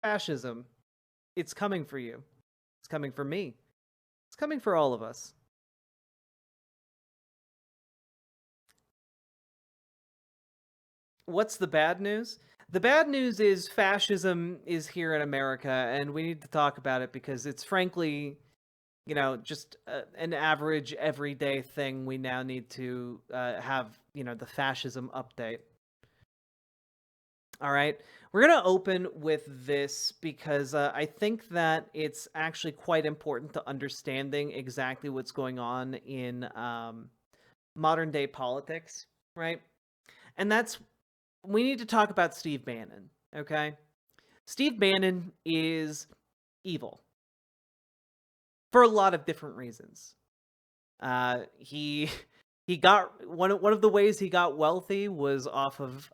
Fascism. It's coming for you. It's coming for me. It's coming for all of us. What's the bad news? The bad news is fascism is here in America, and we need to talk about it because it's frankly, just an average, everyday thing. We now need to have, the fascism update. All right. We're going to open with this because I think that it's actually quite important to understanding exactly what's going on in modern day politics, right? And we need to talk about Steve Bannon, okay? Steve Bannon is evil for a lot of different reasons. He got one of the ways he got wealthy was off of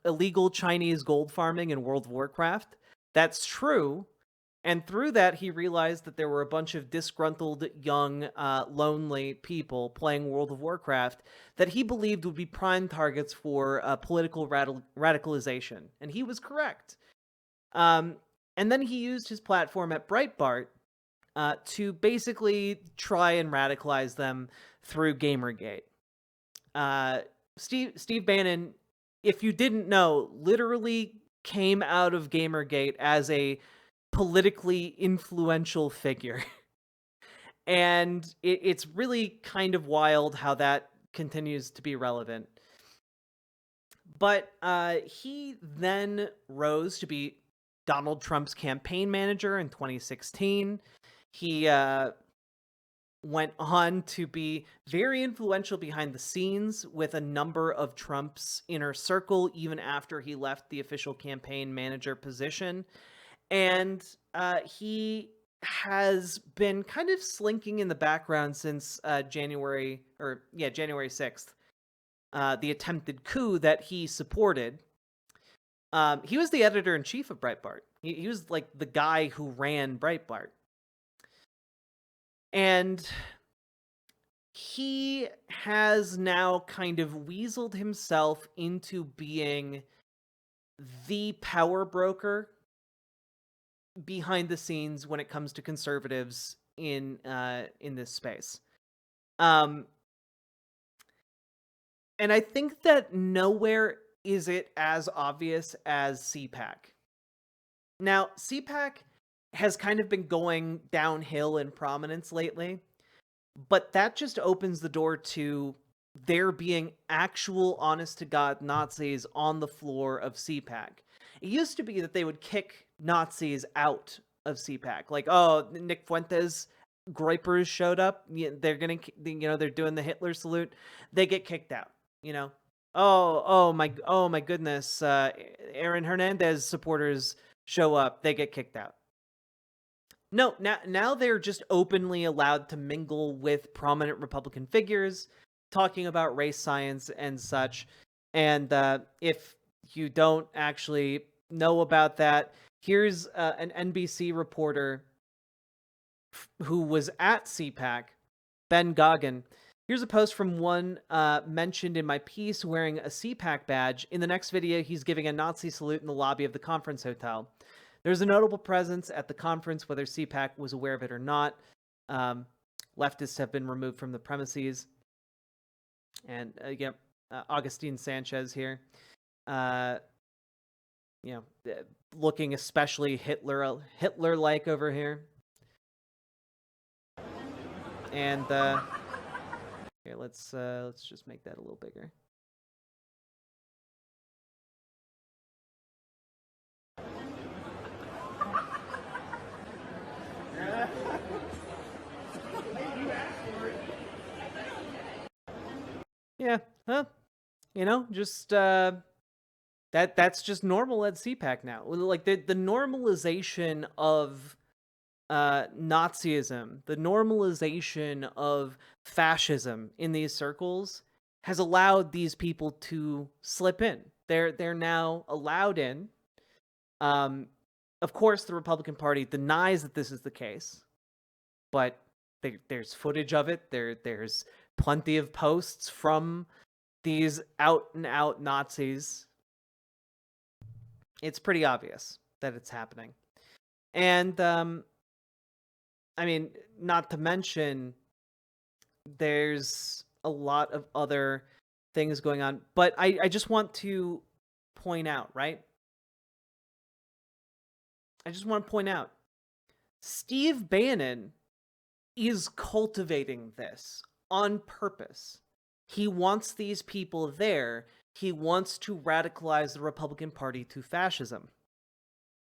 illegal Chinese gold farming in World of Warcraft. That's true. And through that, he realized that there were a bunch of disgruntled, young, lonely people playing World of Warcraft that he believed would be prime targets for political radicalization. And he was correct. And then he used his platform at Breitbart to basically try and radicalize them through Gamergate. Steve Bannon, if you didn't know, literally came out of Gamergate as a politically influential figure. And it's really kind of wild how that continues to be relevant. But he then rose to be Donald Trump's campaign manager in 2016. He went on to be very influential behind the scenes with a number of Trump's inner circle, even after he left the official campaign manager position. And he has been kind of slinking in the background since January 6th, the attempted coup that he supported. He was the editor-in-chief of Breitbart. He was like the guy who ran Breitbart. And he has now kind of weaseled himself into being the power broker behind the scenes when it comes to conservatives in this space. And I think that nowhere is it as obvious as CPAC. Now, CPAC has kind of been going downhill in prominence lately, but that just opens the door to there being actual honest-to-God Nazis on the floor of CPAC. It used to be that they would kick Nazis out of CPAC. Like, oh, Nick Fuentes groypers showed up. They're gonna, they're doing the Hitler salute. They get kicked out. Oh my goodness. Aaron Hernandez supporters show up. They get kicked out. No, now they're just openly allowed to mingle with prominent Republican figures, talking about race science and such. And if you don't actually know about that, here's an NBC reporter who was at CPAC, Ben Goggin. Here's a post from one mentioned in my piece wearing a CPAC badge. In the next video, he's giving a Nazi salute in the lobby of the conference hotel. There's a notable presence at the conference, whether CPAC was aware of it or not. Leftists have been removed from the premises. And Augustine Sanchez here. Looking especially Hitler-like over here. And here, let's just make that a little bigger. Yeah, just that's just normal at CPAC now. Like the normalization of Nazism, the normalization of fascism in these circles has allowed these people to slip in. They're now allowed in. Of course, the Republican Party denies that this is the case, but there's footage of it. There's plenty of posts from these out-and-out Nazis. It's pretty obvious that it's happening. And I mean, not to mention, there's a lot of other things going on. But I just want to point out, right? I just want to point out, Steve Bannon is cultivating this on purpose. He wants these people there. He wants to radicalize the Republican Party to fascism,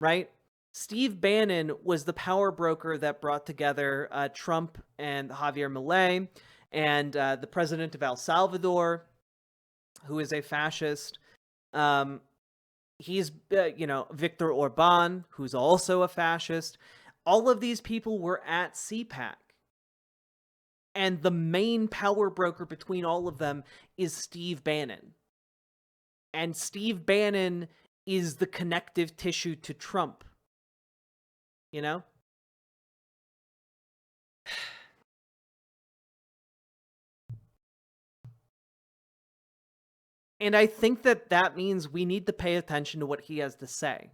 right? Steve Bannon was the power broker that brought together Trump and Javier Milei and the president of El Salvador, who is a fascist. He's, Viktor Orban, who's also a fascist. All of these people were at CPAC. And the main power broker between all of them is Steve Bannon. And Steve Bannon is the connective tissue to Trump. You know? And I think that means we need to pay attention to what he has to say.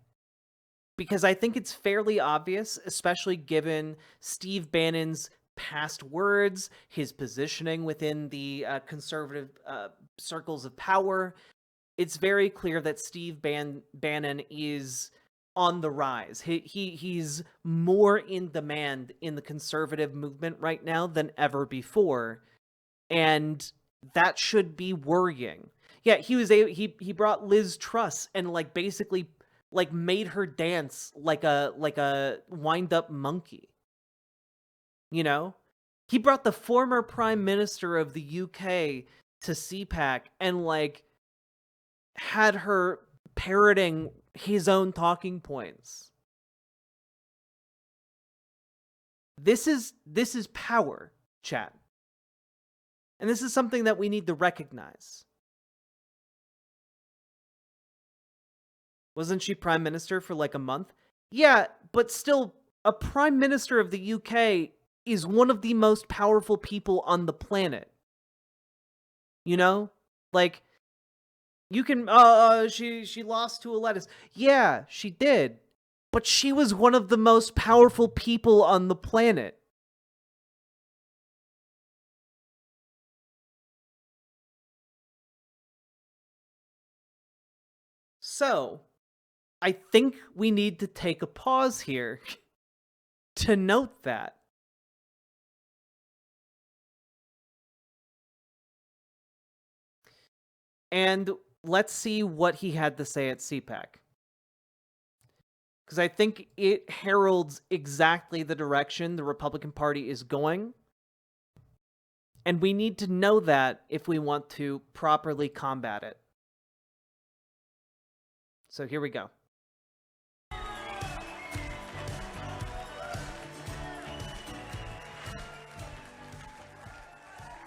Because I think it's fairly obvious, especially given Steve Bannon's past words, his positioning within the conservative circles of power. It's very clear that Steve Bannon is on the rise. He's more in demand in the conservative movement right now than ever before. And that should be worrying. Yeah, he brought Liz Truss and basically made her dance like a wind-up monkey. You know? He brought the former Prime Minister of the UK to CPAC and had her parroting his own talking points. This is power, chat. And this is something that we need to recognize. Wasn't she Prime Minister for a month? Yeah, but still, a Prime Minister of the UK is one of the most powerful people on the planet. You know? You can, she lost to a lettuce. Yeah, she did. But she was one of the most powerful people on the planet. So, I think we need to take a pause here to note that. And let's see what he had to say at CPAC. Because I think it heralds exactly the direction the Republican Party is going. And we need to know that if we want to properly combat it. So here we go.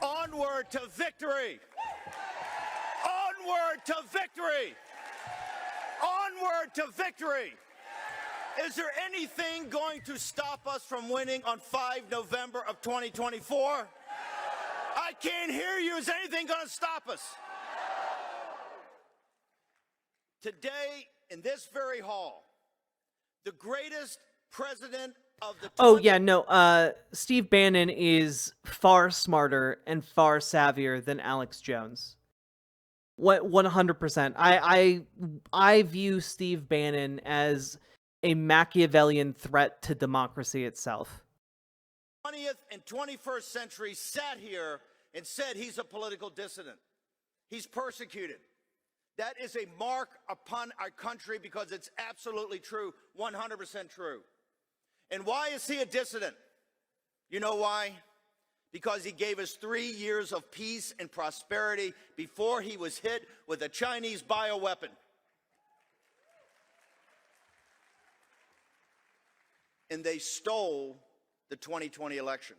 Onward to victory! Onward to victory! Onward to victory! Is there anything going to stop us from winning on 5 November of 2024? I can't hear you. Is anything going to stop us? Today, in this very hall, the greatest president of the... Oh, yeah, no, Steve Bannon is far smarter and far savvier than Alex Jones. 100%. I view Steve Bannon as a Machiavellian threat to democracy itself. 20th and 21st century sat here and said he's a political dissident. He's persecuted. That is a mark upon our country because it's absolutely true, 100% true. And why is he a dissident? You know why? Because he gave us 3 years of peace and prosperity before he was hit with a Chinese bioweapon. And they stole the 2020 election.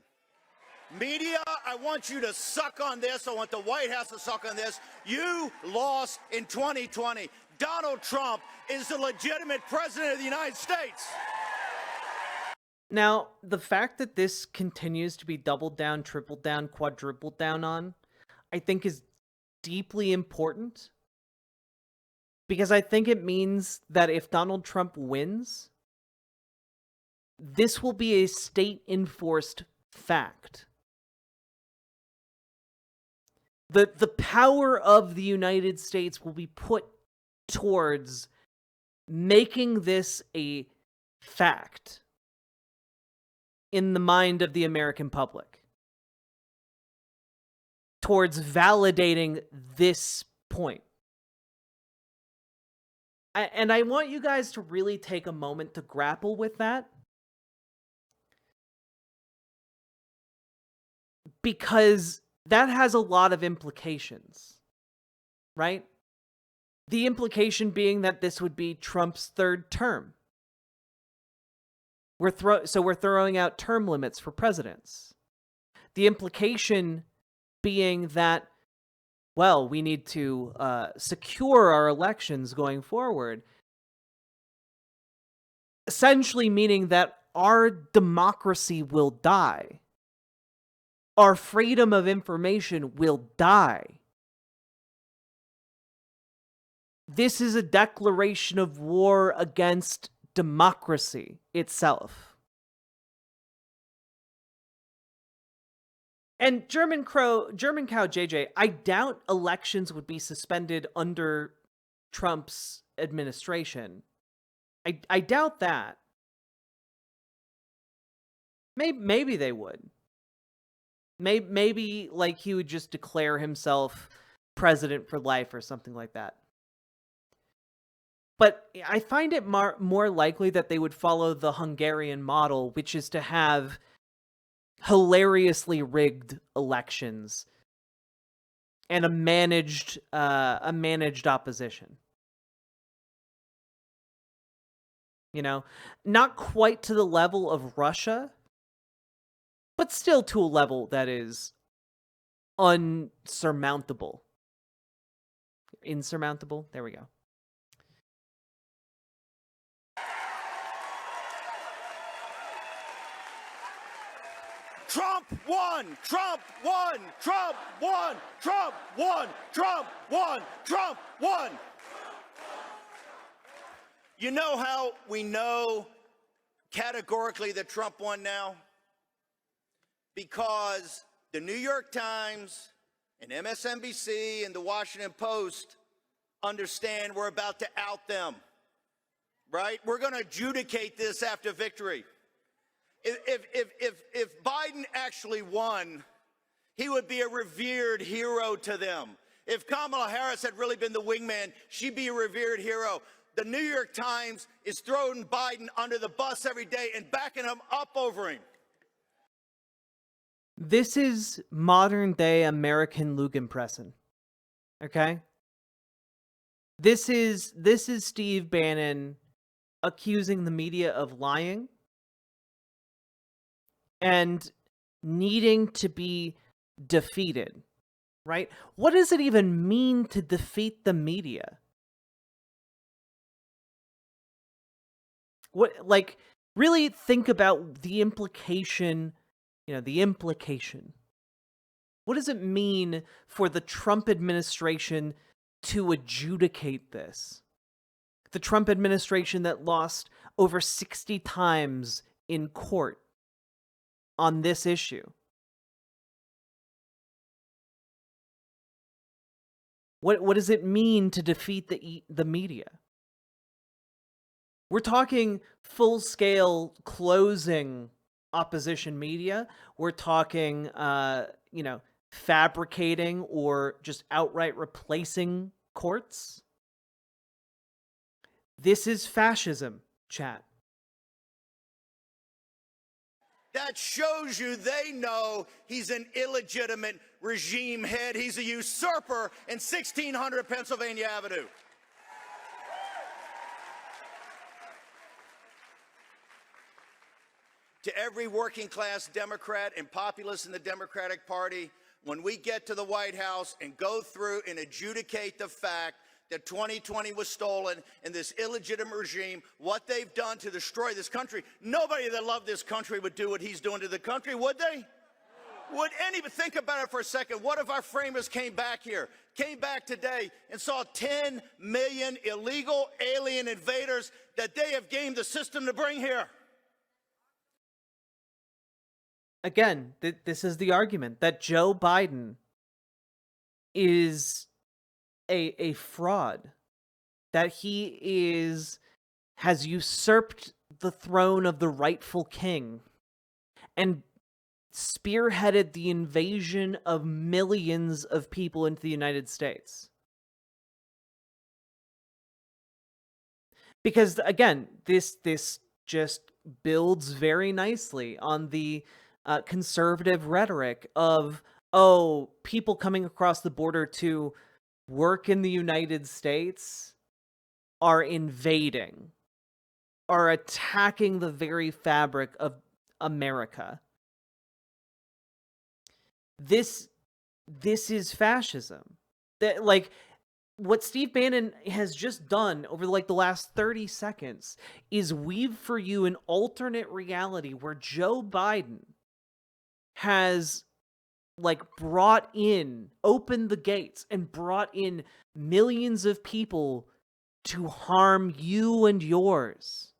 Media, I want you to suck on this. I want the White House to suck on this. You lost in 2020. Donald Trump is the legitimate president of the United States. Now, the fact that this continues to be doubled down, tripled down, quadrupled down on, I think is deeply important. Because I think it means that if Donald Trump wins, this will be a state-enforced fact. The power of the United States will be put towards making this a fact in the mind of the American public, towards validating this point. And I want you guys to really take a moment to grapple with that, because that has a lot of implications, right? The implication being that this would be Trump's third term. So we're throwing out term limits for presidents. The implication being that, well, we need to secure our elections going forward. Essentially meaning that our democracy will die. Our freedom of information will die. This is a declaration of war against democracy itself. And German Cow JJ, I doubt elections would be suspended under Trump's administration. I doubt that. Maybe they would. Maybe like he would just declare himself president for life or something like that. But I find it more likely that they would follow the Hungarian model, which is to have hilariously rigged elections and a managed opposition. You know, not quite to the level of Russia, but still to a level that is unsurmountable. Insurmountable? There we go. Trump won! Trump won! Trump won! Trump won! Trump won! Trump won! You know how we know categorically that Trump won now? Because the New York Times and MSNBC and the Washington Post understand we're about to out them, right? We're going to adjudicate this after victory. If Biden actually won, he would be a revered hero to them. If Kamala Harris had really been the wingman, she'd be a revered hero. The New York Times is throwing Biden under the bus every day and backing him up over him. This is modern day American Lugenpressen. Okay? This is Steve Bannon accusing the media of lying and needing to be defeated, right? What does it even mean to defeat the media? What, like, really think about the implication, the implication. What does it mean for the Trump administration to adjudicate this? The Trump administration that lost over 60 times in court on this issue. What does it mean to defeat the media? We're talking full-scale closing opposition media. We're talking, fabricating or just outright replacing courts. This is fascism, chat. That shows you they know he's an illegitimate regime head. He's a usurper in 1600 Pennsylvania Avenue. To every working class Democrat and populist in the Democratic Party, when we get to the White House and go through and adjudicate the fact that 2020 was stolen and this illegitimate regime, what they've done to destroy this country, nobody that loved this country would do what he's doing to the country, would they? Would anybody think about it for a second? What if our framers came back here, came back today and saw 10 million illegal alien invaders that they have gamed the system to bring here? Again, this is the argument that Joe Biden is a fraud, that he has usurped the throne of the rightful king and spearheaded the invasion of millions of people into the United States. Because again, this just builds very nicely on the conservative rhetoric of, oh, people coming across the border to work in the United States are invading, are attacking the very fabric of America. This is fascism. That, like, what Steve Bannon has just done over like the last 30 seconds is weave for you an alternate reality where Joe Biden has like opened the gates and brought in millions of people to harm you and yours.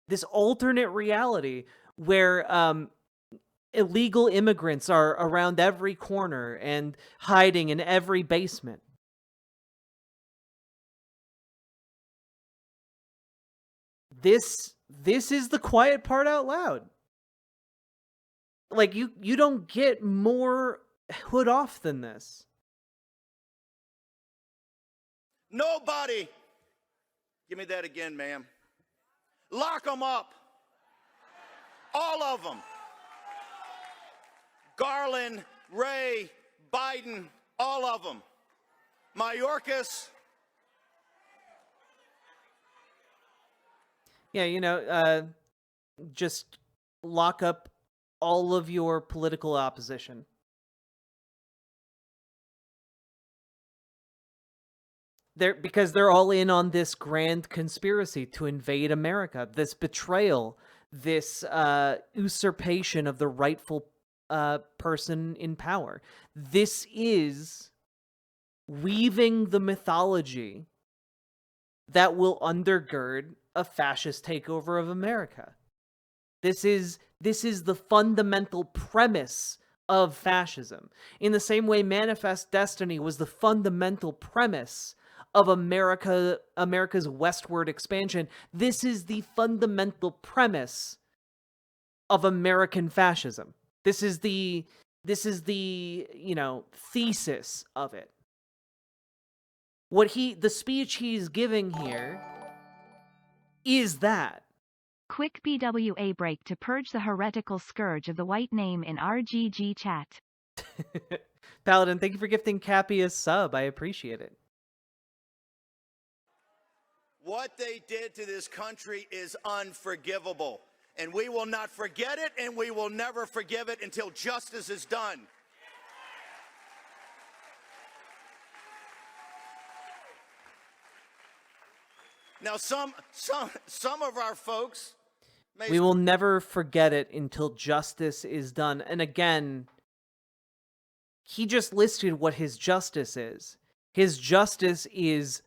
This alternate reality where illegal immigrants are around every corner and hiding in every basement. This is the quiet part out loud. Like, you don't get more hood off than this. Nobody. Give me that again, ma'am. Lock them up. All of them. Garland, Ray, Biden, all of them. Mayorkas. Yeah, just lock up all of your political opposition. Because they're all in on this grand conspiracy to invade America, this betrayal, this usurpation of the rightful person in power. This is weaving the mythology that will undergird a fascist takeover of America. This is the fundamental premise of fascism. In the same way Manifest Destiny was the fundamental premise of America's westward expansion, this is the fundamental premise of American fascism. This is the thesis of it. The speech he's giving here is that. Quick BWA break to purge the heretical scourge of the white name in RGG chat. Paladin, thank you for gifting Cappy a sub. I appreciate it. What they did to this country is unforgivable. And we will not forget it, and we will never forgive it until justice is done. Now, some of our folks... We will never forget it until justice is done. And again, he just listed what his justice is. His justice is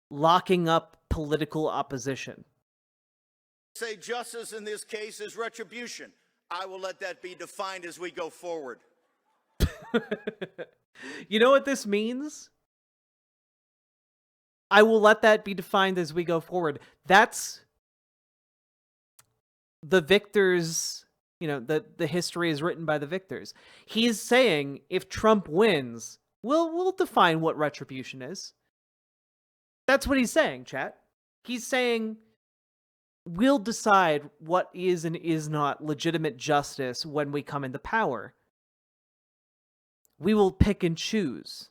locking up political opposition. Say justice in this case is retribution. I will let that be defined as we go forward. You know what this means? I will let that be defined as we go forward. That's the victors, the history is written by the victors. He's saying if Trump wins, we'll define what retribution is. That's what he's saying, chat. He's saying we'll decide what is and is not legitimate justice when we come into power. We will pick and choose.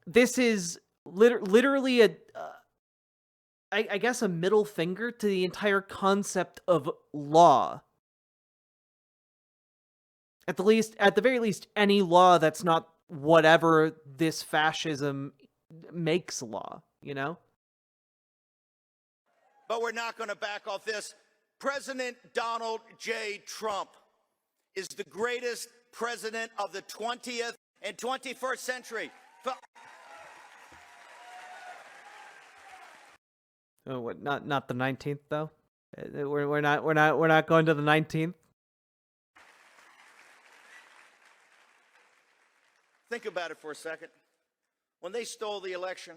This is literally I guess a middle finger to the entire concept of law. At the very least, any law that's not whatever this fascism makes law, But we're not going to back off this. President Donald J. Trump is the greatest president of the 20th and 21st century. Oh, what? Not the 19th though. We're not going to the 19th. Think about it for a second. When they stole the election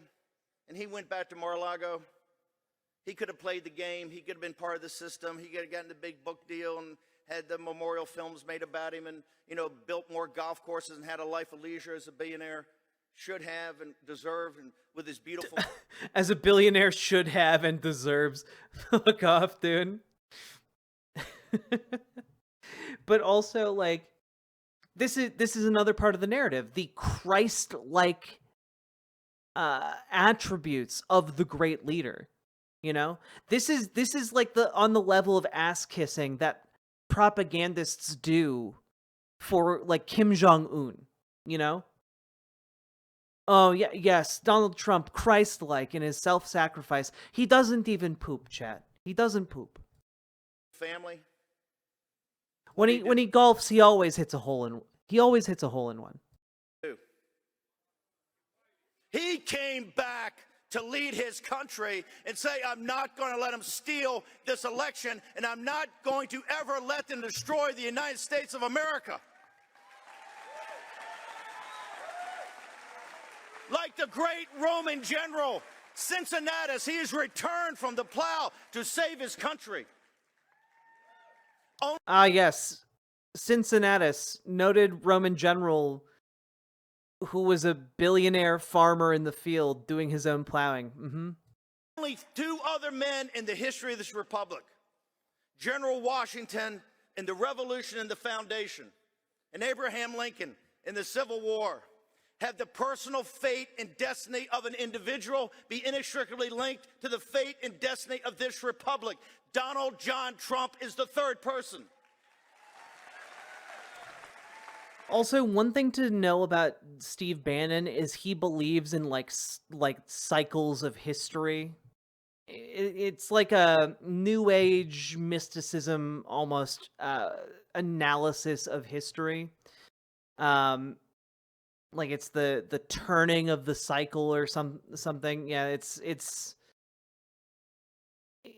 and he went back to Mar-a-Lago, he could have played the game. He could have been part of the system. He could have gotten the big book deal and had the memorial films made about him and, built more golf courses and had a life of leisure as a billionaire. Should have and deserve, and with his beautiful... As a billionaire should have and deserves. Fuck off, dude. But also, like, this is another part of the narrative. The Christ-like attributes of the great leader. This is like on the level of ass kissing that propagandists do for like Kim Jong-un. Oh yeah, yes, Donald Trump, Christ-like in his self-sacrifice. He doesn't even poop, chat. He doesn't poop. Family. When he golfs, he always hits a hole in one. He came back to lead his country and say, I'm not going to let them steal this election, and I'm not going to ever let them destroy the United States of America. Like the great Roman general Cincinnatus, he has returned from the plow to save his country. Yes. Cincinnatus, noted Roman general who was a billionaire farmer in the field doing his own plowing. Mm-hmm. Only two other men in the history of this republic, General Washington in the Revolution and the Foundation, and Abraham Lincoln in the Civil War, have the personal fate and destiny of an individual be inextricably linked to the fate and destiny of this republic. Donald John Trump is the third person. Also, one thing to know about Steve Bannon is he believes in like cycles of history. It's like a new age mysticism, almost analysis of history. Like it's the turning of the cycle or something. Yeah, it's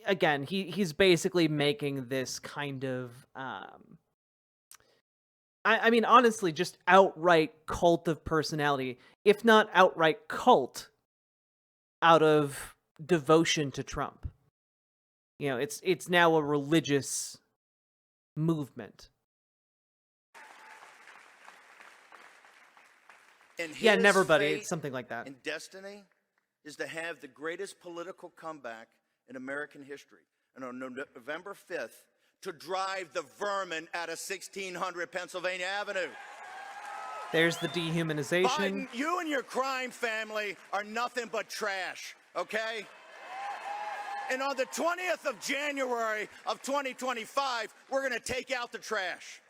again, he's basically making this kind of I mean, honestly, just outright cult of personality, if not outright cult, out of devotion to Trump. It's now a religious movement. And yeah, never, buddy. Fate it's something like that. And destiny is to have the greatest political comeback in American history. And on November 5th, to drive the vermin out of 1600 Pennsylvania Avenue. There's the dehumanization. Biden, you and your crime family are nothing but trash, okay? And on the 20th of January of 2025, we're going to take out the trash.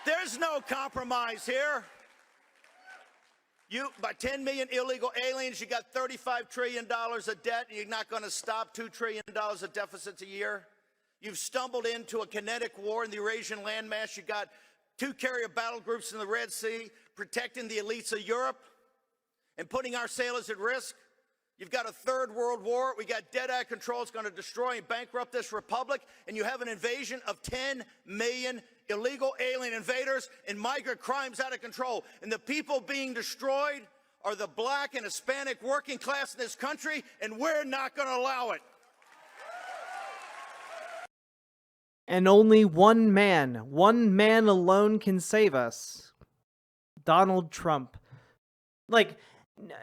There's no compromise here. By 10 million illegal aliens, you got $35 trillion of debt, and you're not going to stop $2 trillion of deficits a year. You've stumbled into a kinetic war in the Eurasian landmass. You got 2 carrier battle groups in the Red Sea, protecting the elites of Europe and putting our sailors at risk. You've got a third world war. We got dead-eye control. It's going to destroy and bankrupt this republic. And you have an invasion of 10 million illegal alien invaders and migrant crimes out of control. And the people being destroyed are the black and Hispanic working class in this country, and we're not going to allow it. And only one man alone can save us. Donald Trump. Like,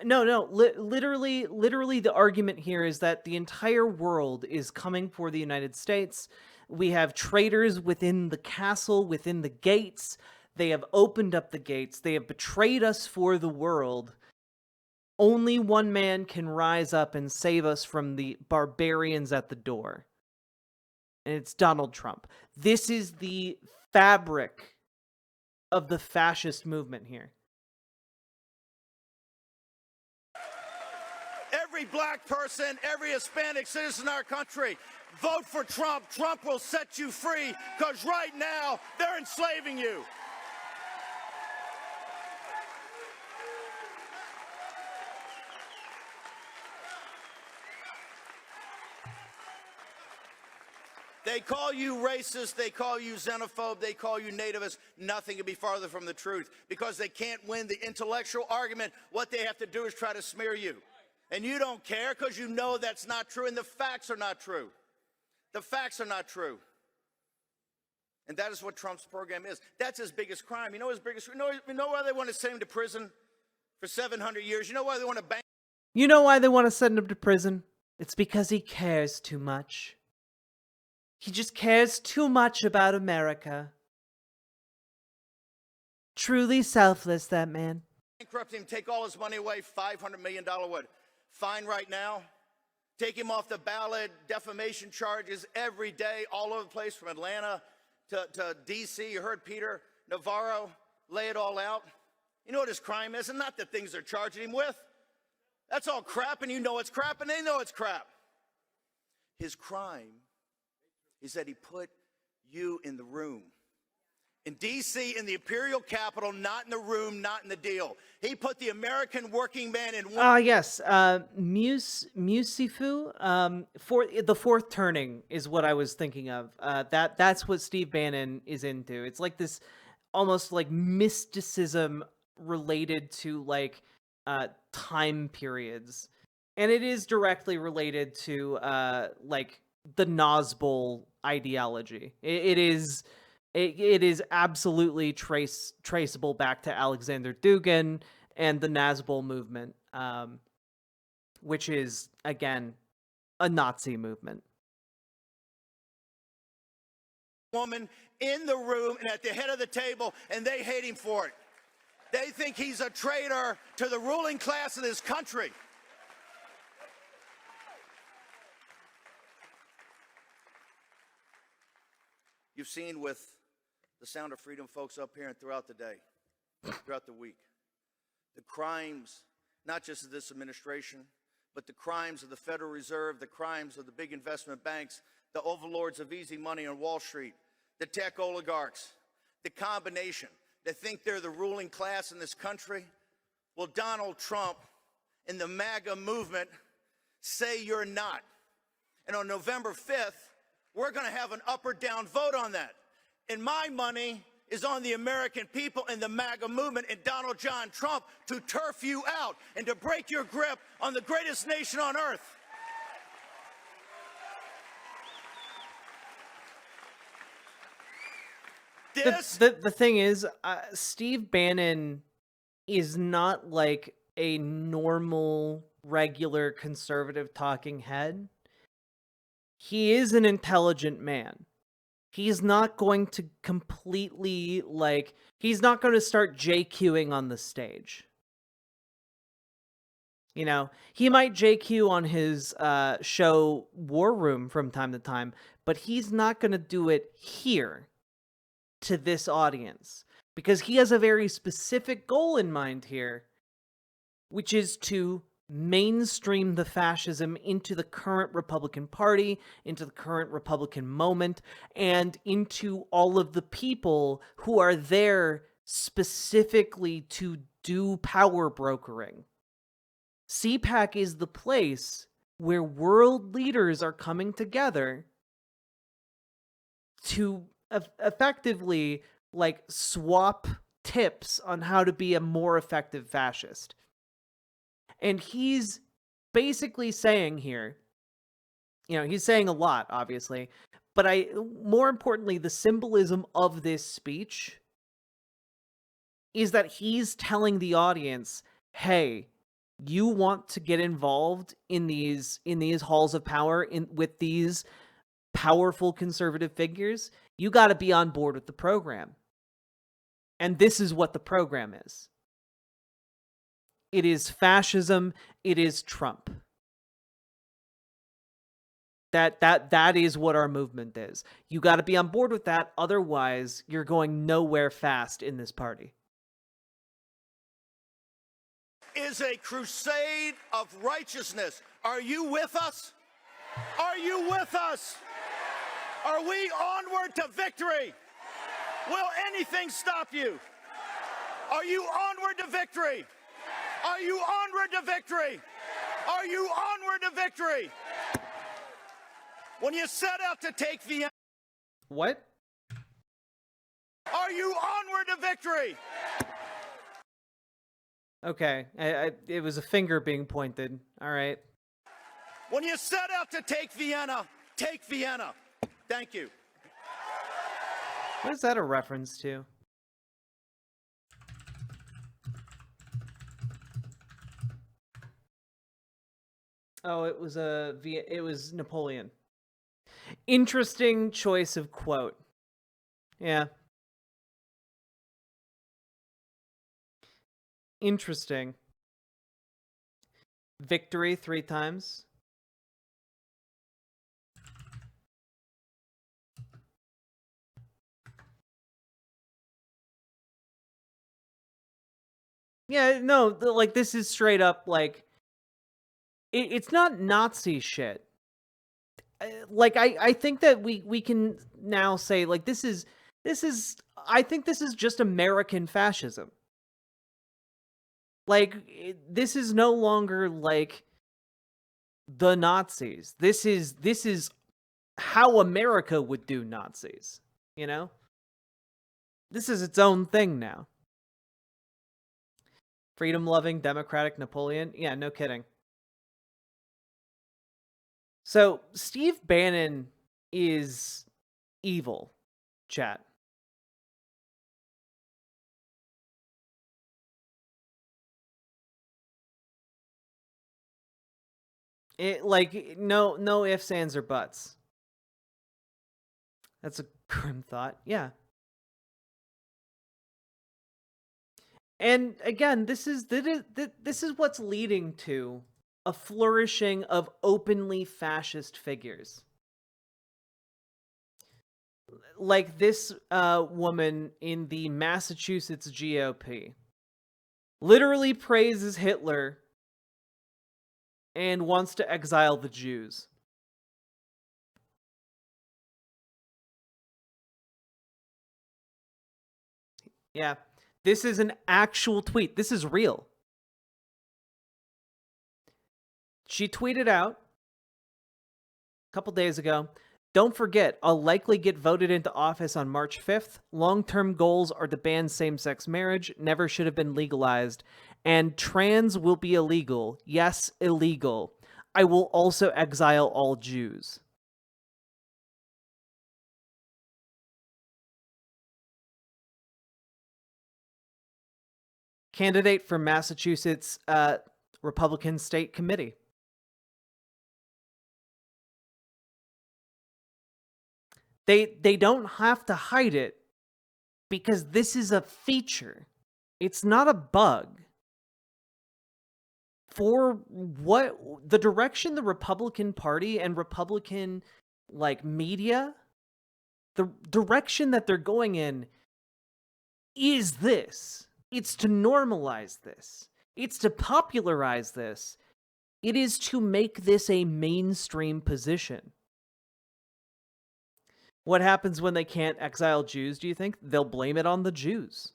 no, literally the argument here is that the entire world is coming for the United States. We have traitors within the castle, within the gates. They have opened up the gates. They have betrayed us for the world. Only one man can rise up and save us from the barbarians at the door. And it's Donald Trump. This is the fabric of the fascist movement here. every black person, every Hispanic citizen in our country, vote for Trump. Trump will set you free, because right now they're enslaving you. They call you racist, they call you xenophobe, they call you nativist. Nothing could be farther from the truth, because they can't win the intellectual argument. What they have to do is try to smear you. And you don't care, because you know that's not true, and the facts are not true. The facts are not true. And that is what Trump's program is. That's his biggest crime. You know his biggest, you know why they want to send him to prison for 700 years? You know why they want to ban? You know why they want to send him to prison? It's because he cares too much. He just cares too much about America. Truly selfless, that man. Bankrupt him, take all his money away, $500 million what? Fine right now. Take him off the ballot, defamation charges every day, all over the place, from Atlanta to D.C. You heard Peter Navarro lay it all out. You know what his crime is? And not the things they're charging him with. That's all crap, and you know it's crap, and they know it's crap. His crime is that he put you in the room. In D.C., in the imperial capital, not in the room, not in the deal. He put the American working man in one. Yes. Musifu. For the fourth turning is what I was thinking of. That's what Steve Bannon is into. It's like this almost like mysticism related to like time periods. And it is directly related to like the Nazbol ideology. It is absolutely traceable back to Alexander Dugin and the Nazbol movement, which is, again, a Nazi movement. Woman in the room and at the head of the table, and they hate him for it. They think he's a traitor to the ruling class of this country. You've seen with the Sound of Freedom folks up here and throughout the day, throughout the week, the crimes, not just of this administration, but the crimes of the Federal Reserve, the crimes of the big investment banks, the overlords of easy money on Wall Street, the tech oligarchs, the combination that think they're the ruling class in this country. Well, Donald Trump and the MAGA movement say you're not. And on November 5th, we're going to have an up or down vote on that. And my money is on the American people and the MAGA movement and Donald John Trump to turf you out and to break your grip on the greatest nation on earth. The thing is, Steve Bannon is not like a normal, regular conservative talking head. He is an intelligent man. He's not going to completely, like, he's not going to start JQing on the stage. You know, he might JQ on his show War Room from time to time, but he's not going to do it here to this audience, because he has a very specific goal in mind here, which is to mainstream the fascism into the current Republican Party, into the current Republican moment, and into all of the people who are there specifically to do power brokering. CPAC is the place where world leaders are coming together to effectively, like, swap tips on how to be a more effective fascist. And he's basically saying here, you know, he's saying a lot, obviously, but more importantly, the symbolism of this speech is that he's telling the audience, hey, you want to get involved in these halls of power with these powerful conservative figures, you got to be on board with the program. And this is what the program is. It is fascism. It is Trump. That is what our movement is. You got to be on board with that. Otherwise, you're going nowhere fast in this party. is a crusade of righteousness. Are you with us? Are you with us? Are we onward to victory? Will anything stop you? Are you onward to victory? Are you onward to victory? Are you onward to victory? When you set out to take Vienna... What? Are you onward to victory? Okay, it was a finger being pointed. All right. When you set out to take Vienna, take Vienna. Thank you. What is that a reference to? Oh, it was Napoleon. Interesting choice of quote. Yeah. Interesting. Victory 3 times. Yeah, no, like this is straight up like it's not Nazi shit. Like I think that we can now say like this is I think this is just American fascism. Like this is no longer like the Nazis. This is how America would do Nazis, you know? This is its own thing now. Freedom-loving, democratic Napoleon? Yeah, no kidding. So, Steve Bannon is evil, chat. It, like, no ifs, ands, or buts. That's a grim thought. Yeah. And again, this is what's leading to a flourishing of openly fascist figures. Like this woman in the Massachusetts GOP literally praises Hitler and wants to exile the Jews. Yeah, this is an actual tweet. This is real. She tweeted out a couple days ago, "Don't forget, I'll likely get voted into office on March 5th. Long-term goals are to ban same-sex marriage, never should have been legalized, and trans will be illegal. Yes, illegal. I will also exile all Jews." Candidate for Massachusetts Republican State Committee. They don't have to hide it because this is a feature. It's not a bug. For what the direction the Republican Party and Republican like media, the direction that they're going in is this. It's to normalize this. It's to popularize this. It is to make this a mainstream position. What happens when they can't exile Jews, do you think? They'll blame it on the Jews.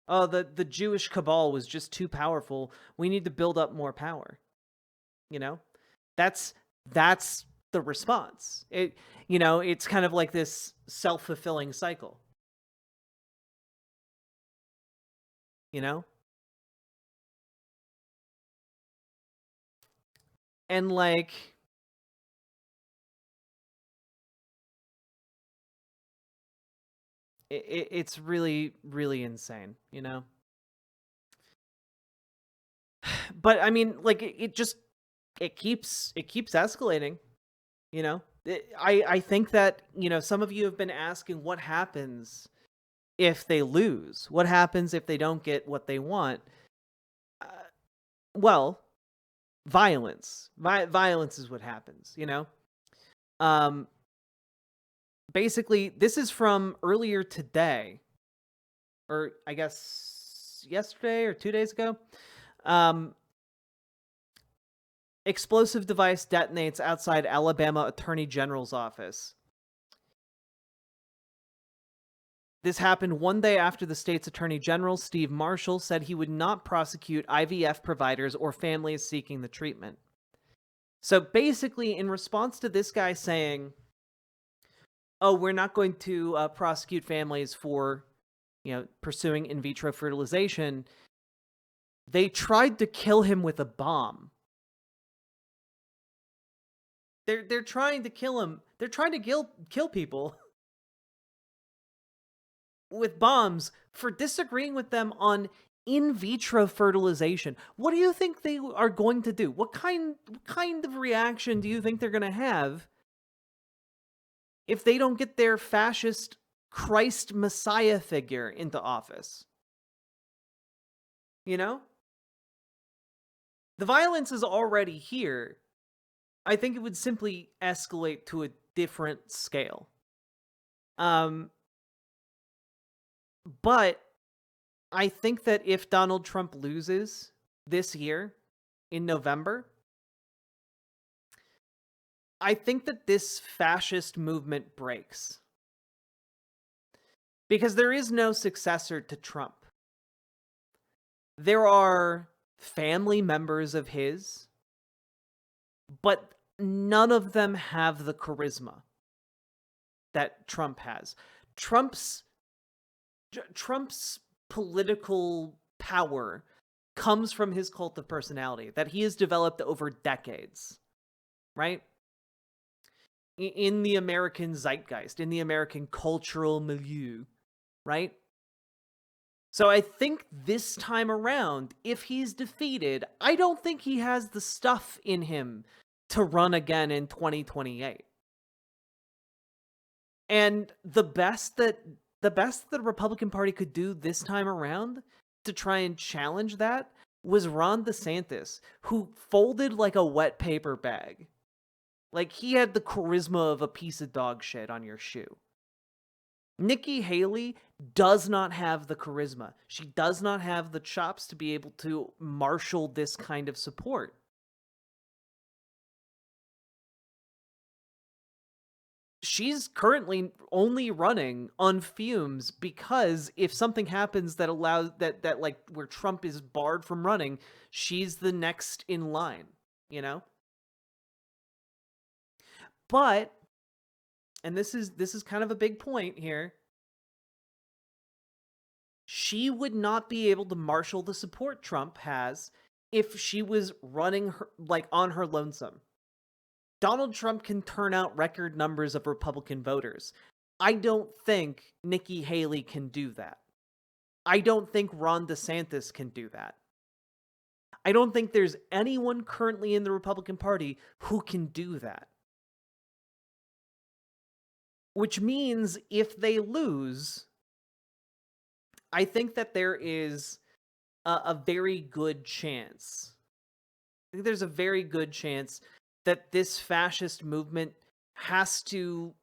Oh, the Jewish cabal was just too powerful. We need to build up more power. You know? That's the response. It's kind of like this self-fulfilling cycle. You know? And like it's really, really insane, you know? But I mean, like it keeps escalating, you know? I think that, some of you have been asking what happens if they lose? What happens if they don't get what they want? Well, violence. Violence is what happens, you know? Basically, this is from earlier today, or I guess yesterday or 2 days ago. Explosive device detonates outside Alabama Attorney General's office. This happened one day after the state's Attorney General, Steve Marshall, said he would not prosecute IVF providers or families seeking the treatment. So basically, in response to this guy saying, oh, we're not going to prosecute families for, pursuing in vitro fertilization, they tried to kill him with a bomb. They're trying to kill him. They're trying to kill people with bombs for disagreeing with them on in vitro fertilization. What do you think they are going to do? What kind of reaction do you think they're going to have if they don't get their fascist Christ Messiah figure into office? The violence is already here. I think it would simply escalate to a different scale. But I think that if Donald Trump loses this year in November, I think that this fascist movement breaks. Because there is no successor to Trump. There are family members of his, but none of them have the charisma that Trump has. Trump's political power comes from his cult of personality that he has developed over decades, right? In the American zeitgeist, in the American cultural milieu, right? So I think this time around, if he's defeated, I don't think he has the stuff in him to run again in 2028. And the best that the Republican Party could do this time around to try and challenge that was Ron DeSantis, who folded like a wet paper bag. Like, he had the charisma of a piece of dog shit on your shoe. Nikki Haley does not have the charisma. She does not have the chops to be able to marshal this kind of support. She's currently only running on fumes because if something happens that allows that like where Trump is barred from running, she's the next in line, But, and this is kind of a big point here, she would not be able to marshal the support Trump has if she was running on her lonesome. Donald Trump can turn out record numbers of Republican voters. I don't think Nikki Haley can do that. I don't think Ron DeSantis can do that. I don't think there's anyone currently in the Republican Party who can do that. Which means if they lose, I think that there is a very good chance. I think there's a very good chance that this fascist movement has to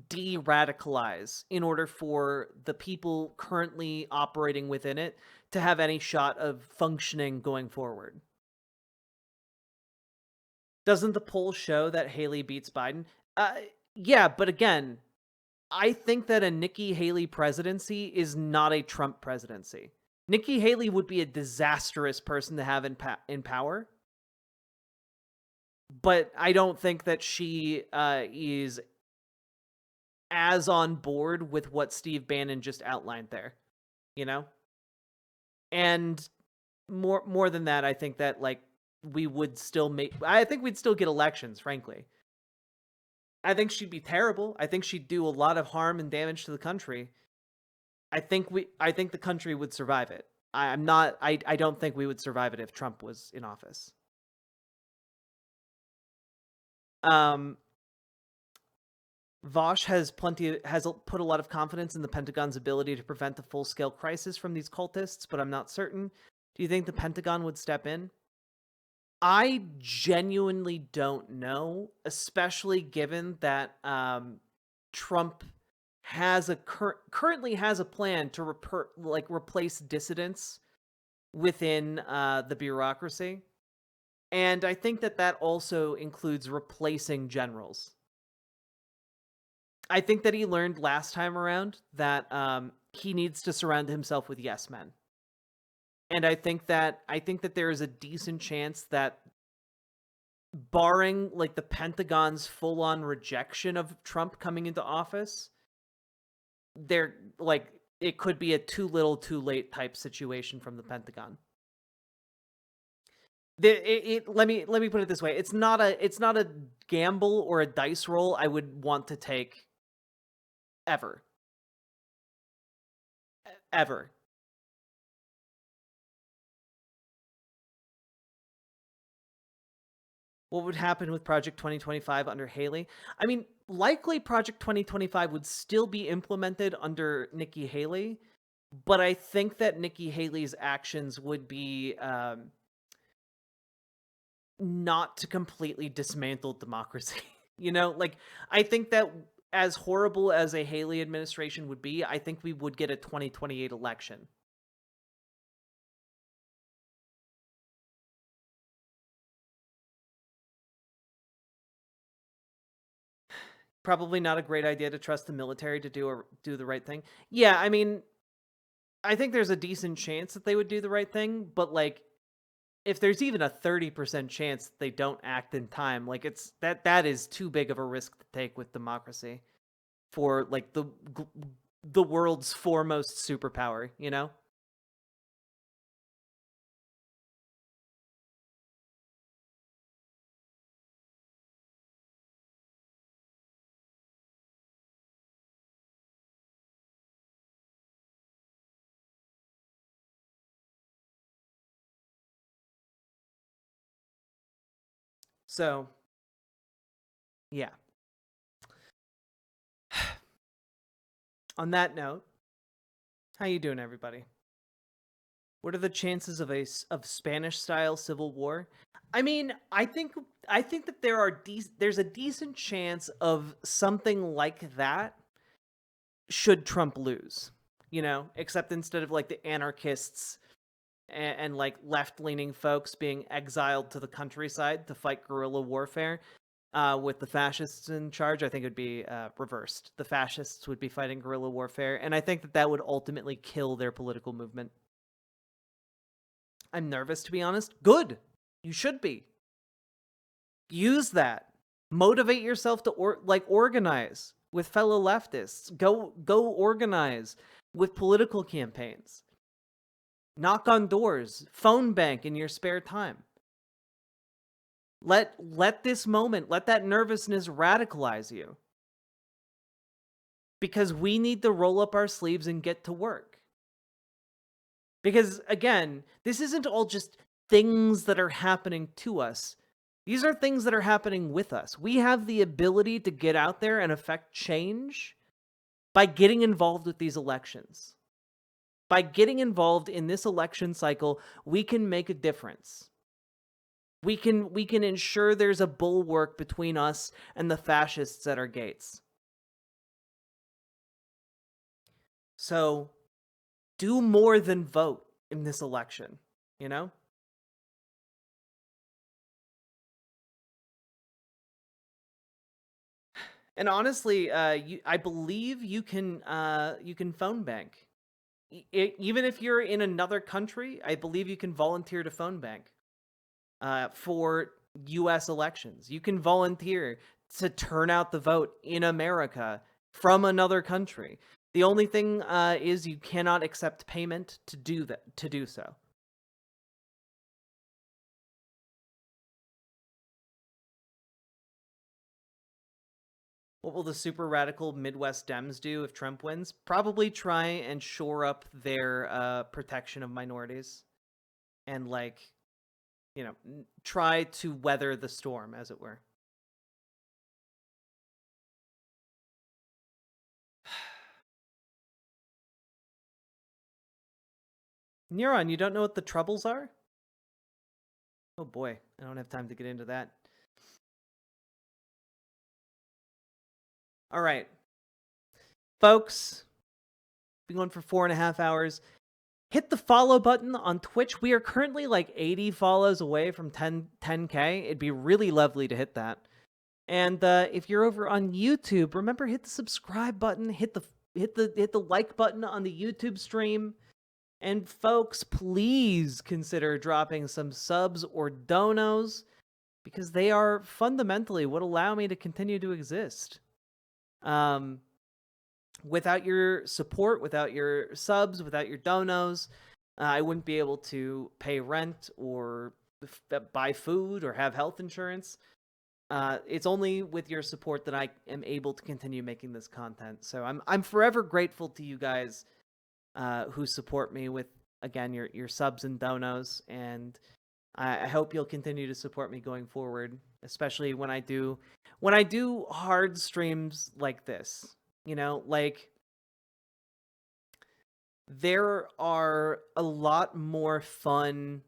de-radicalize in order for the people currently operating within it to have any shot of functioning going forward. Doesn't the poll show that Haley beats Biden? Yeah, but again, I think that a Nikki Haley presidency is not a Trump presidency. Nikki Haley would be a disastrous person to have in power. But I don't think that she is as on board with what Steve Bannon just outlined there, And more than that, I think that we would still I think we'd still get elections, frankly. I think she'd be terrible. I think she'd do a lot of harm and damage to the country. I think the country would survive it. I don't think we would survive it if Trump was in office. Vosh has put a lot of confidence in the Pentagon's ability to prevent a full-scale crisis from these cultists, but I'm not certain. Do you think the Pentagon would step in? I genuinely don't know, especially given that Trump has currently has a plan to replace dissidents within the bureaucracy. And I think that also includes replacing generals. I think that he learned last time around that he needs to surround himself with yes men. And I think that there is a decent chance that, barring like the Pentagon's full-on rejection of Trump coming into office, there like it could be a too little too late type situation from the Pentagon. Let me put it this way. It's not a gamble or a dice roll I would want to take ever. Ever. What would happen with Project 2025 under Haley? I mean, likely Project 2025 would still be implemented under Nikki Haley, but I think that Nikki Haley's actions would be not to completely dismantle democracy. You know, like, I think that as horrible as a Haley administration would be, I think we would get a 2028 election. Probably not a great idea to trust the military to do the right thing. Yeah, I mean, I think there's a decent chance that they would do the right thing, but like, if there's even a 30% chance that they don't act in time, like that is too big of a risk to take with democracy for like the world's foremost superpower, you know? So, yeah. On that note, how you doing, everybody? What are the chances of Spanish-style civil war? I mean, I think that there's a decent chance of something like that should Trump lose. You know, except instead of like the anarchists and like left-leaning folks being exiled to the countryside to fight guerrilla warfare, with the fascists in charge, I think it would be reversed. The fascists would be fighting guerrilla warfare, and I think that would ultimately kill their political movement. I'm nervous, to be honest. Good. You should be. Use that. Motivate yourself to organize with fellow leftists. Go organize with political campaigns. Knock on doors. Phone bank in your spare time. Let this moment, let that nervousness radicalize you. Because we need to roll up our sleeves and get to work. Because, again, this isn't all just things that are happening to us. These are things that are happening with us. We have the ability to get out there and affect change by getting involved with these elections. By getting involved in this election cycle, we can make a difference. We can ensure there's a bulwark between us and the fascists at our gates. So, do more than vote in this election, you know? And honestly, I believe you can phone bank. Even if you're in another country, I believe you can volunteer to phone bank for U.S. elections. You can volunteer to turn out the vote in America from another country. The only thing is you cannot accept payment to do so. What will the super radical Midwest Dems do if Trump wins? Probably try and shore up their protection of minorities and, like, you know, try to weather the storm, as it were. Neuron, you don't know what the troubles are? Oh boy, I don't have time to get into that. All right. Folks, been going for 4.5 hours. Hit the follow button on Twitch. We are currently like 80 follows away from 10K. It'd be really lovely to hit that. And if you're over on YouTube, remember, hit the subscribe button, hit the like button on the YouTube stream. And folks, please consider dropping some subs or donos, because they are fundamentally what allow me to continue to exist. Without your support, without your subs, without your donos, I wouldn't be able to pay rent or buy food or have health insurance. It's only with your support that I am able to continue making this content. So I'm forever grateful to you guys who support me with, again, your subs and donos, and I hope you'll continue to support me going forward, especially when I do hard streams like this. You know, like, there are a lot more fun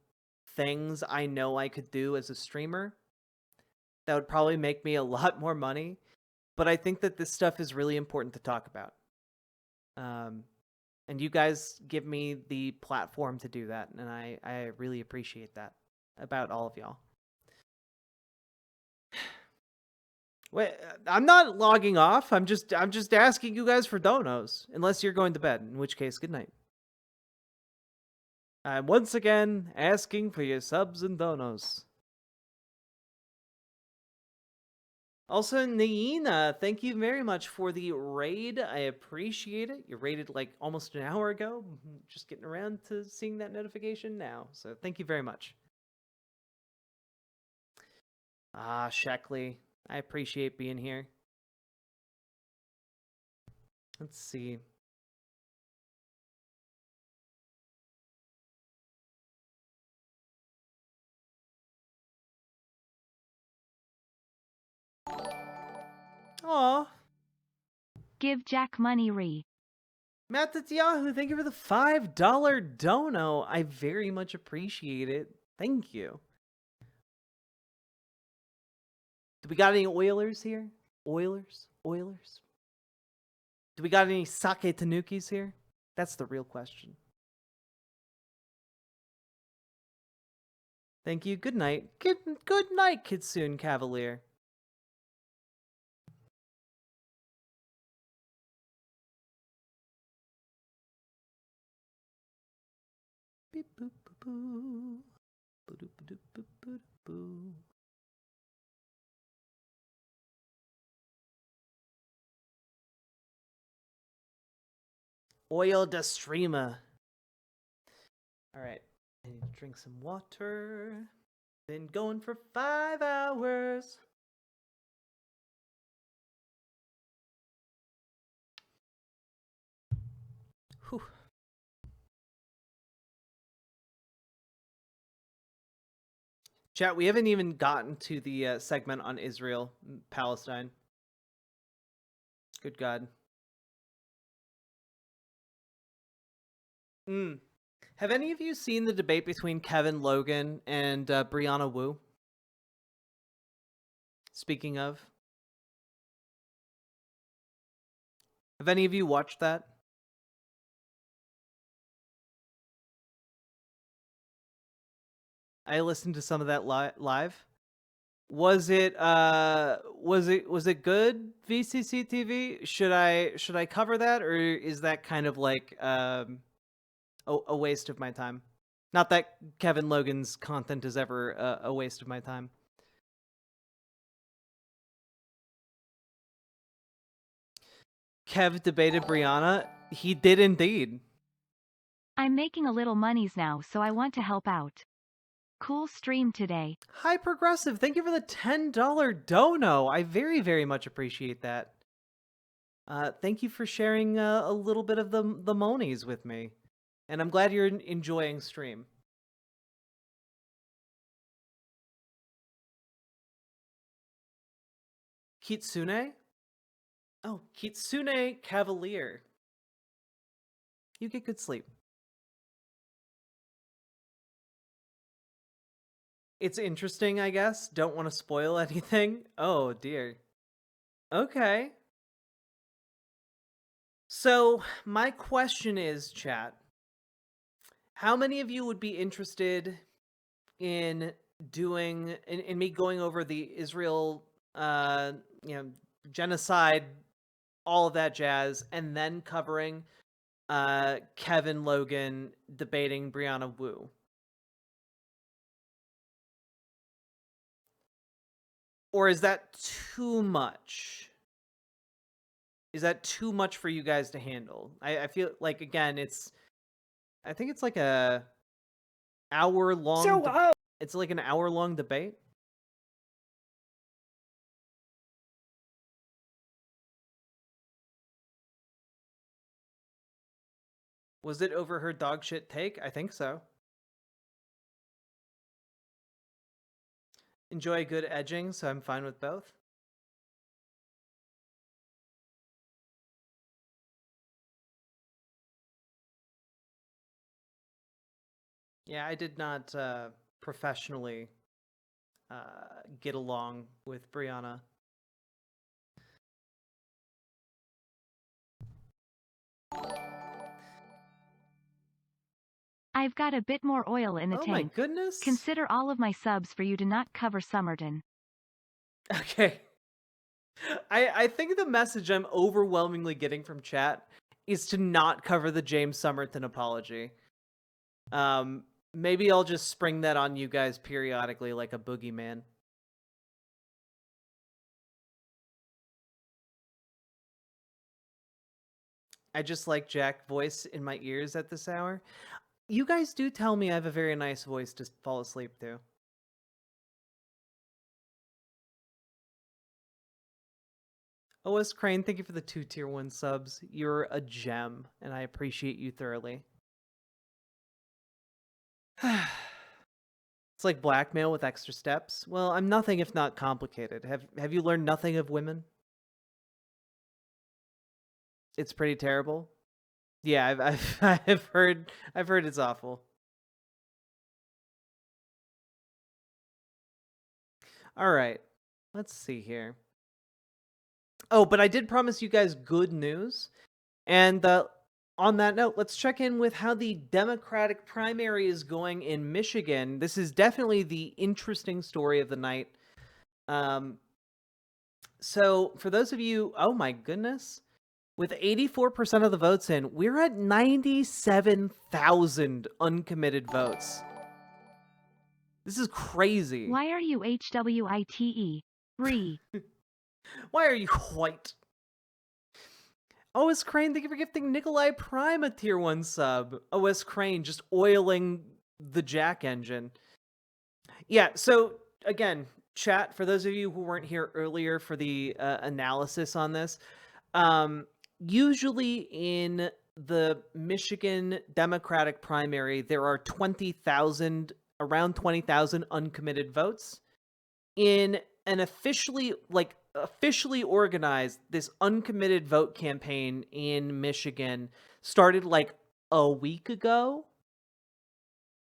things I know I could do as a streamer that would probably make me a lot more money, but I think that this stuff is really important to talk about. And you guys give me the platform to do that, and I really appreciate that about all of y'all. Wait, I'm not logging off. I'm just asking you guys for donos, unless you're going to bed, in which case, good night. I'm once again asking for your subs and donos. Also, Naina, thank you very much for the raid. I appreciate it. You raided like almost an hour ago. Just getting around to seeing that notification now. So thank you very much. Ah, Sheckley, I appreciate being here. Let's see. Aw. Give Jack money re. Matt Yahoo, thank you for the $5 dono. I very much appreciate it. Thank you. Do we got any Oilers here? Oilers? Do we got any Sake Tanukis here? That's the real question. Thank you. Good night. Good night, Kitsune Cavalier. Beep boop boop boo. Boop boop boop boop boo. Oil de streamer. All right. I need to drink some water. Been going for 5 hours. Whew. Chat, we haven't even gotten to the segment on Israel, Palestine. Good God. Have any of you seen the debate between Kevin Logan and Brianna Wu? Speaking of. Have any of you watched that? I listened to some of that live. Was it good, VCC TV? Should I cover that, or is that kind of like a waste of my time? Not that Kevin Logan's content is ever a waste of my time. Kev debated Brianna. He did indeed. I'm making a little monies now, so I want to help out. Cool stream today. Hi, Progressive. Thank you for the $10 dono. I very, very much appreciate that. Thank you for sharing a little bit of the monies with me. And I'm glad you're enjoying stream. Kitsune? Oh, Kitsune Cavalier. You get good sleep. It's interesting, I guess. Don't want to spoil anything. Oh, dear. Okay. So, my question is, chat, How many of you would be interested in in me going over the Israel, you know, genocide, all of that jazz, and then covering Kevin Logan debating Brianna Wu? Or is that too much? Is that too much for you guys to handle? I feel like, again, I think it's like a hour long. It's like an hour long debate. Was it over her dog shit take? I think so. Enjoy good edging, so I'm fine with both. Yeah, I did not professionally get along with Brianna. I've got a bit more oil in the Oh my tank. goodness. Consider all of my subs for you to not cover Somerton. Okay. I think the message I'm overwhelmingly getting from chat is to not cover the James Somerton apology. Maybe I'll just spring that on you guys periodically like a boogeyman. I just like Jack voice in my ears at this hour. You guys do tell me I have a very nice voice to fall asleep to. OS Crane, thank you for the 2 tier 1 subs. You're a gem, and I appreciate you thoroughly. It's like blackmail with extra steps. Well, I'm nothing if not complicated. Have you learned nothing of women? It's pretty terrible. Yeah, I've heard it's awful. All right. Let's see here. Oh, but I did promise you guys good news. And on that note, let's check in with how the Democratic primary is going in Michigan. This is definitely the interesting story of the night. So for those of you, oh my goodness, with 84% of the votes in, we're at 97,000 uncommitted votes. This is crazy. Why are you HWITE? Why are you white? OS Crane, thank you for gifting Nikolai Prime a tier 1 sub. OS Crane just oiling the jack engine. Yeah, so again, chat, for those of you who weren't here earlier for the analysis on this, usually in the Michigan Democratic primary, there are around 20,000 uncommitted votes. In an officially organized, this uncommitted vote campaign in Michigan started like a week ago.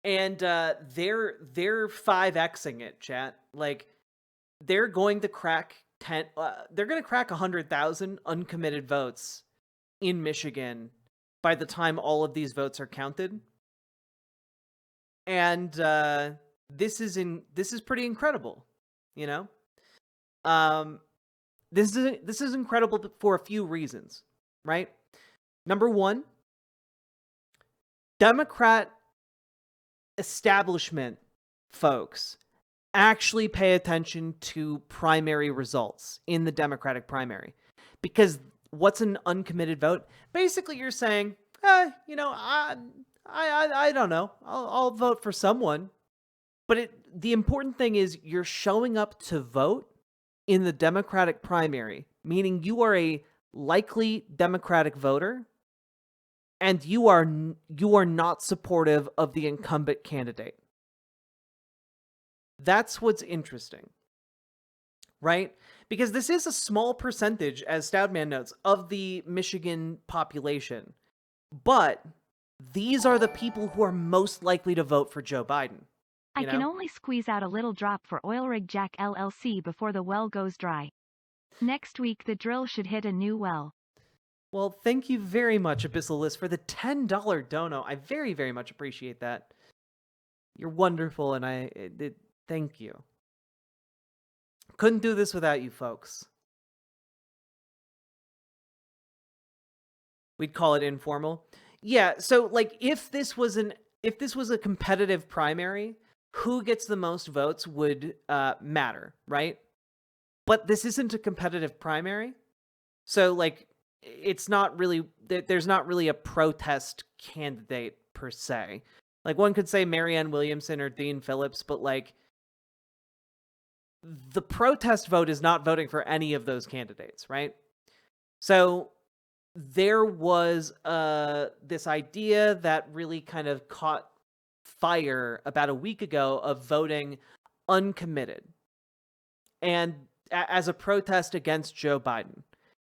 And they're 5xing it, chat. Like, they're going to crack 100,000 uncommitted votes in Michigan by the time all of these votes are counted. And this is pretty incredible, you know? This is incredible for a few reasons, right? Number one, Democrat establishment folks actually pay attention to primary results in the Democratic primary. Because what's an uncommitted vote? Basically, you're saying, you know, I don't know. I'll vote for someone. But the important thing is you're showing up to vote in the Democratic primary, meaning you are a likely Democratic voter, and you are not supportive of the incumbent candidate. That's what's interesting, right? Because this is a small percentage, as Stoudman notes, of the Michigan population. But these are the people who are most likely to vote for Joe Biden. I can only squeeze out a little drop for Oil Rig Jack LLC before the well goes dry. Next week the drill should hit a new well. Well, thank you very much, Abyssal for the $10 dono. I very, very much appreciate that. You're wonderful, and thank you. Couldn't do this without you folks. We'd call it informal. Yeah, so like if this was a competitive primary, who gets the most votes would matter, right? But this isn't a competitive primary. So like it's not really there's not really a protest candidate per se. Like one could say Marianne Williamson or Dean Phillips, but like the protest vote is not voting for any of those candidates, right? So there was this idea that really kind of caught fire about a week ago of voting uncommitted, and as a protest against Joe Biden,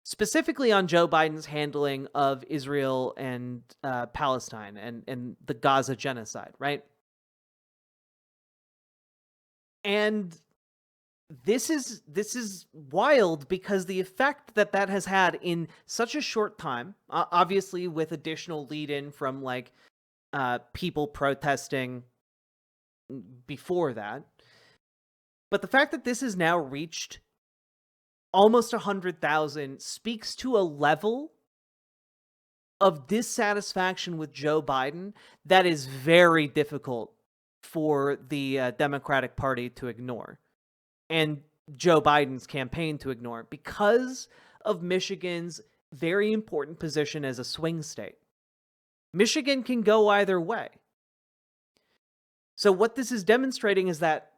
specifically on Joe Biden's handling of Israel and Palestine and the Gaza genocide, right? And this is wild because the effect that has had in such a short time, obviously with additional lead-in from like people protesting before that, but the fact that this has now reached almost 100,000 speaks to a level of dissatisfaction with Joe Biden that is very difficult for the Democratic Party to ignore, and Joe Biden's campaign to ignore, because of Michigan's very important position as a swing state. Michigan can go either way. So what this is demonstrating is that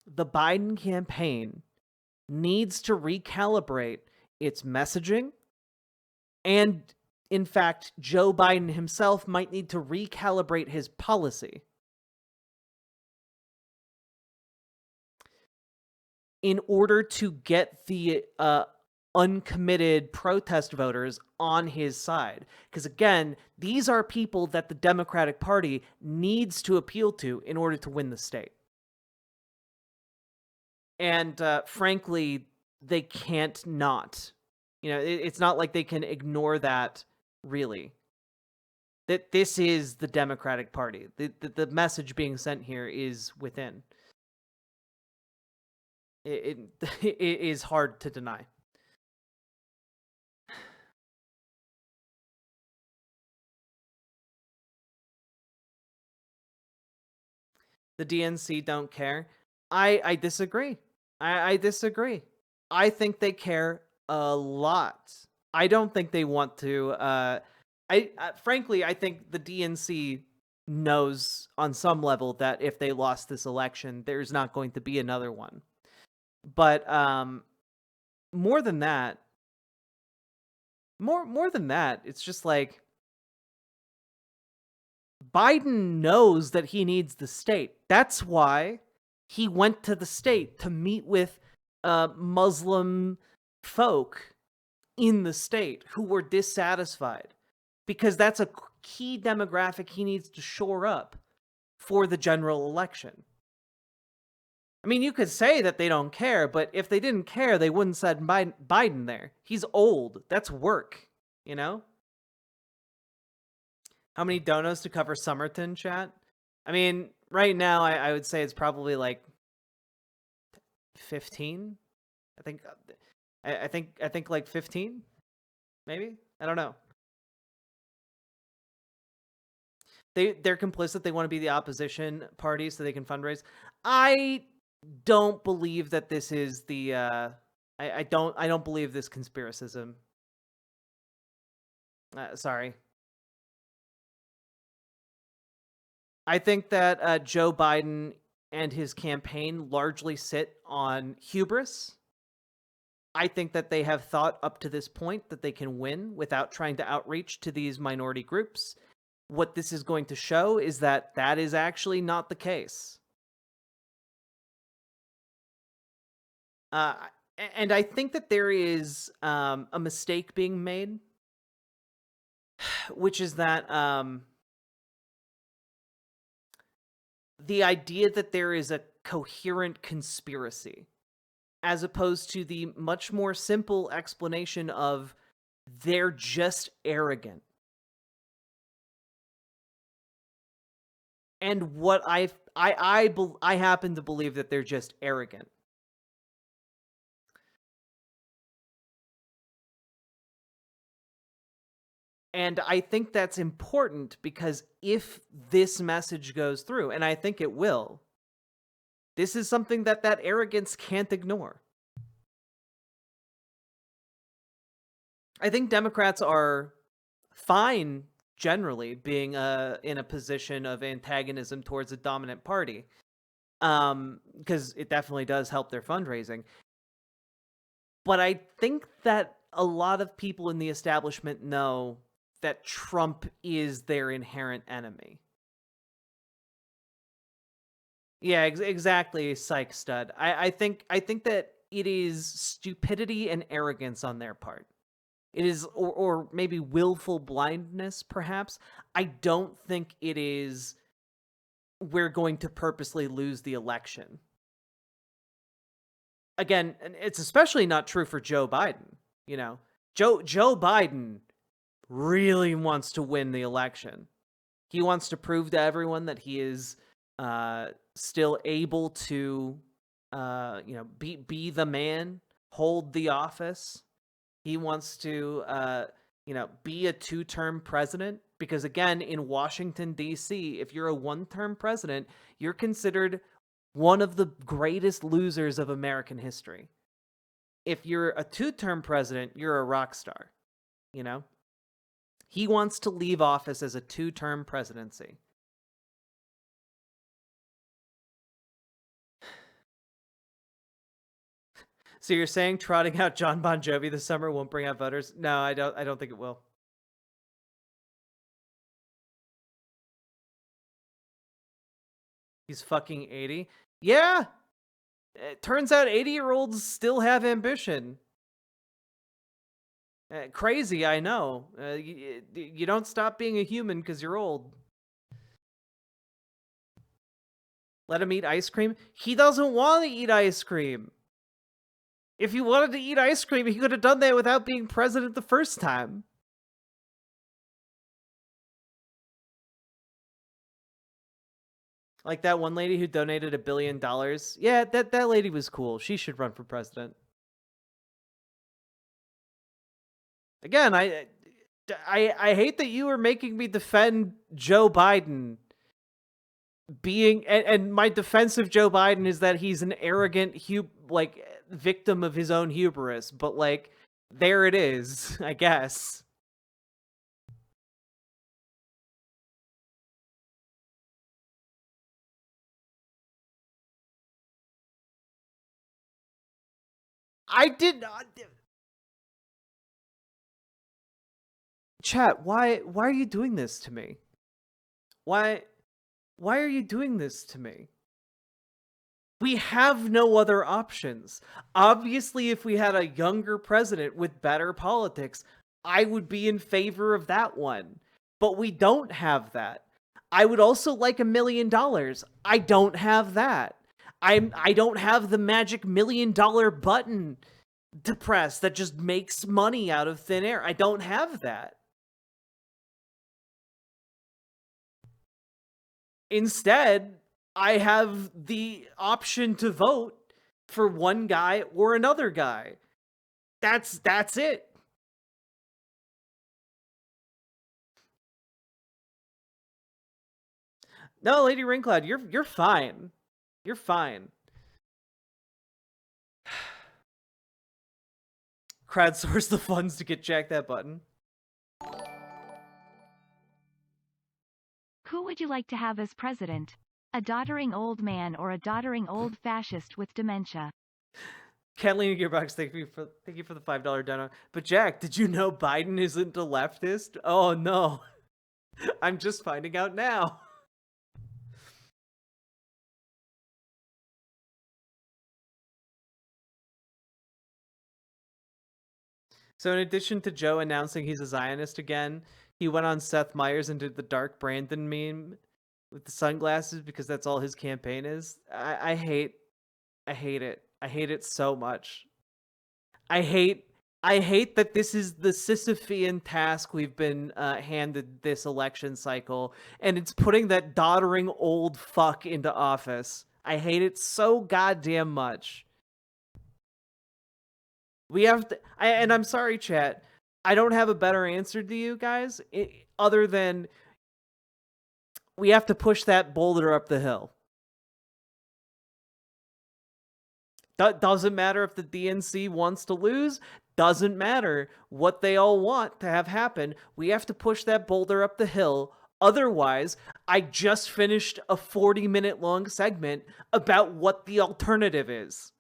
the Biden campaign needs to recalibrate its messaging, and in fact, Joe Biden himself might need to recalibrate his policy in order to get the uncommitted protest voters on his side. Because again, these are people that the Democratic Party needs to appeal to in order to win the state. And frankly, they can't not. You know, it's not like they can ignore that, really. That this is the Democratic Party. The message being sent here is within. It is hard to deny. The DNC don't care. I disagree. I disagree. I think they care a lot. I don't think they want to. Frankly, I think the DNC knows on some level that if they lost this election, there's not going to be another one. But more than that, it's just like Biden knows that he needs the state. That's why he went to the state to meet with Muslim folk in the state who were dissatisfied, because that's a key demographic he needs to shore up for the general election. I mean, you could say that they don't care, but if they didn't care, they wouldn't send Biden there. He's old. That's work, you know? How many donos to cover Somerton, chat? I mean, right now, I would say it's probably like 15. I think like 15, maybe. I don't know. They're complicit. They want to be the opposition party so they can fundraise. I don't believe that this is the. I don't believe this conspiracism. Sorry. I think that Joe Biden and his campaign largely sit on hubris. I think that they have thought up to this point that they can win without trying to outreach to these minority groups. What this is going to show is that that is actually not the case. And I think that there is a mistake being made, which is that the idea that there is a coherent conspiracy, as opposed to the much more simple explanation of They're just arrogant. And what I happen to believe that they're just arrogant. And I think that's important because if this message goes through, and I think it will, this is something that arrogance can't ignore. I think Democrats are fine generally being in a position of antagonism towards a dominant party, because it definitely does help their fundraising. But I think that a lot of people in the establishment know that Trump is their inherent enemy. Yeah, exactly, psych stud. I think that it is stupidity and arrogance on their part. It is, or maybe willful blindness, perhaps. I don't think it is we're going to purposely lose the election. Again, it's especially not true for Joe Biden. You know, Joe Biden really wants to win the election. He wants to prove to everyone that he is still able to, be the man, hold the office. He wants to, be a two-term president. Because again, in Washington, D.C., if you're a one-term president, you're considered one of the greatest losers of American history. If you're a two-term president, you're a rock star, you know? He wants to leave office as a two-term presidency. So you're saying trotting out John Bon Jovi this summer won't bring out voters? No, I don't think it will. He's fucking 80. Yeah. It turns out 80-year-olds still have ambition. Crazy, I know. You don't stop being a human because you're old. Let him eat ice cream? He doesn't want to eat ice cream. If he wanted to eat ice cream, he could have done that without being president the first time. Like that one lady who donated $1 billion. Yeah, that lady was cool. She should run for president. Again, I hate that you are making me defend Joe Biden being, and my defense of Joe Biden is that he's an arrogant victim of his own hubris, but like there it is, I guess. I did not. Chat, why are you doing this to me? Why are you doing this to me? We have no other options. Obviously, if we had a younger president with better politics, I would be in favor of that one. But we don't have that. I would also like $1 million. I don't have that. I don't have the magic $1 million button to press that just makes money out of thin air. I don't have that. Instead, I have the option to vote for one guy or another guy. That's it. No, Lady Ringcloud, you're fine. You're fine. Crowdsource the funds to get Jack that button. Who would you like to have as president? A doddering old man or a doddering old fascist with dementia? Kathleen Gearbox, thank you for the $5 dono. But Jack, did you know Biden isn't a leftist? Oh no. I'm just finding out now. So in addition to Joe announcing he's a Zionist again, he went on Seth Meyers and did the Dark Brandon meme with the sunglasses because that's all his campaign is. I hate it. I hate it so much. I hate I hate that this is the Sisyphean task we've been handed this election cycle, and it's putting that doddering old fuck into office. I hate it so goddamn much. We have to, and I'm sorry, chat. I don't have a better answer to you guys, other than we have to push that boulder up the hill. Doesn't matter if the DNC wants to lose. Doesn't matter what they all want to have happen. We have to push that boulder up the hill. Otherwise, I just finished a 40-minute long segment about what the alternative is.